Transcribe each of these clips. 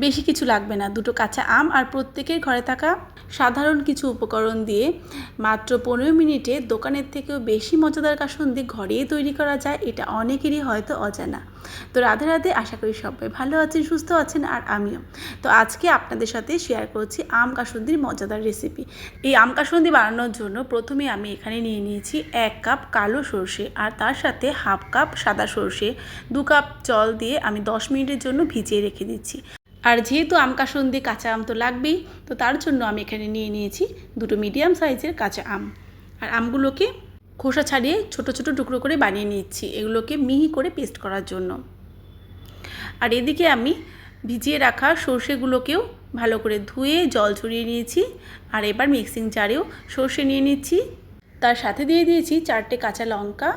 বেশি কিছু লাগবে না, দুটো কাঁচা আম আর প্রত্যেকের ঘরে থাকা সাধারণ কিছু উপকরণ দিয়ে মাত্র 15 মিনিটে দোকানের থেকেও বেশি মজাদার কাসুন্দি ঘরেই তৈরি করা যায়। এটা অনেকেরই হয়তো অজানা। তো রাধে রাধে, আশা করি সবাই ভালো আছেন, সুস্থ আছেন, আর আমিও। তো আজকে আপনাদের সাথে শেয়ার করছি আম কাসুন্দির মজাদার রেসিপি। এই আম কাসুন্দি বানানোর জন্য প্রথমে আমি এখানে নিয়ে নিয়েছি 1 কাপ কালো সরষে, আর তার সাথে হাফ কাপ সাদা সরষে। 2 কাপ জল দিয়ে আমি 10 মিনিটের জন্য ভিজিয়ে রেখে দিচ্ছি। আর যেহেতু আম কাসুন্দি কাঁচা আম তো লাগবেই, তো তার জন্য আমি এখানে নিয়ে নিয়েছি দুটো মিডিয়াম সাইজের কাঁচা আম। আর আমগুলোকে খোসা ছাড়িয়ে ছোট ছোট টুকরো করে বানিয়ে নিচ্ছি, এগুলোকে মিহি করে পেস্ট করার জন্য। আর এদিকে আমি ভিজিয়ে রাখা সর্ষেগুলোকেও ভালো করে ধুয়ে জল ঝরিয়ে নিয়েছি। আর এবার মিক্সিং জারেও সর্ষে নিয়ে নিচ্ছি, তার সাথে দিয়ে দিয়েছি 4টে কাঁচা লঙ্কা,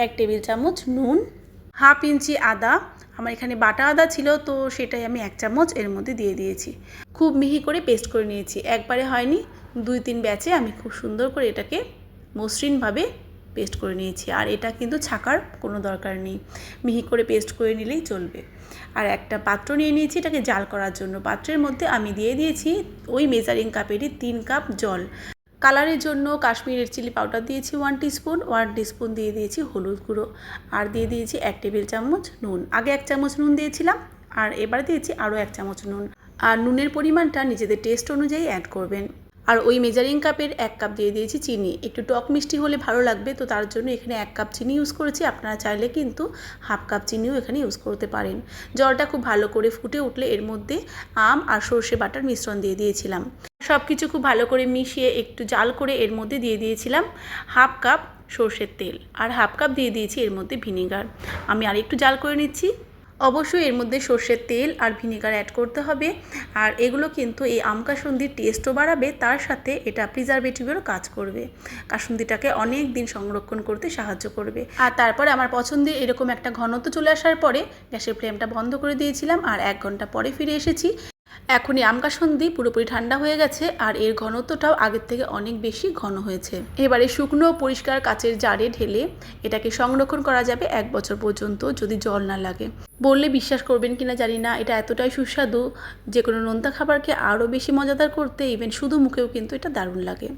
1 টেবিল চামচ নুন, হাফ ইঞ্চি আদা। আমার এখানে বাটা আদা ছিল, তো সেটাই আমি 1 চামচ এর মধ্যে দিয়ে দিয়েছি। খুব মিহি করে পেস্ট করে নিয়েছি, একবারে হয়নি, 2-3 ব্যাচে আমি খুব সুন্দর করে এটাকে মসৃণভাবে পেস্ট করে নিয়েছি। আর এটা কিন্তু ছাকার কোনো দরকার নেই, মিহি করে পেস্ট করে নিলেই চলবে। আর একটা পাত্র নিয়ে নিয়েছি এটাকে জাল করার জন্য। পাত্রের মধ্যে আমি দিয়ে দিয়েছি ওই মেজারিং কাপেরই 3 কাপ জল। কালারের জন্য কাশ্মীরি রেড চিলি পাউডার দিয়েছি 1 টিস্পুন, 1 টিস্পুন দিয়ে দিয়েছি হলুদ গুঁড়ো, আর দিয়ে দিয়েছি 1 টেবিল চামচ নুন। আগে 1 চামচ নুন দিয়েছিলাম, আর এবার দিয়েছি আরও 1 চামচ নুন। আর নুনের পরিমাণটা নিজেদের টেস্ট অনুযায়ী অ্যাড করবেন। আর ওই মেজারিং কাপের 1 কাপ দিয়ে দিয়েছি চিনি। একটু টক মিষ্টি হলে ভালো লাগবে, তো তার জন্য এখানে 1 কাপ চিনি ইউজ করেছি। আপনারা চাইলে কিন্তু হাফ কাপ চিনিও এখানে ইউজ করতে পারেন। জলটা খুব ভালো করে ফুটে উঠলে এর মধ্যে আম আর সর্ষে বাটার মিশ্রণ দিয়ে দিয়েছিলাম। সব কিছু খুব ভালো করে মিশিয়ে একটু জাল করে এর মধ্যে দিয়ে দিয়েছিলাম হাফ কাপ সর্ষের তেল, আর হাফ কাপ দিয়ে দিয়েছি এর মধ্যে ভিনিগার। আমি আর একটু জাল করে নিচ্ছি। অবশ্যই এর মধ্যে সর্ষের তেল আর ভিনিগার অ্যাড করতে হবে। আর এগুলো কিন্তু এই আম কাসুন্দির টেস্টও বাড়াবে, তার সাথে এটা প্রিজারভেটিভেরও কাজ করবে, কাসুন্দিটাকে অনেক দিন সংরক্ষণ করতে সাহায্য করবে। আর তারপরে আমার পছন্দের এরকম একটা ঘনত্ব চলে আসার পরে গ্যাসের ফ্লেমটা বন্ধ করে দিয়েছিলাম, আর 1 ঘন্টা পরে ফিরে এসেছি। এখনই আম কাসুন্দি পুরোপুরি ঠান্ডা হয়ে গেছে, আর এর ঘনত্বটাও আগের থেকে অনেক বেশি ঘন হয়েছে। এবারে শুকনো পরিষ্কার কাচের জারে ঢেলে এটাকে সংরক্ষণ করা যাবে 1 বছর পর্যন্ত, যদি জল না লাগে। বললে বিশ্বাস করবেন কিনা জানি না, এটা এতটাই সুস্বাদু, যে কোনো নোনতা খাবারকে আরও বেশি মজাদার করতে, ইভেন শুধু মুখেও কিন্তু এটা দারুণ লাগে।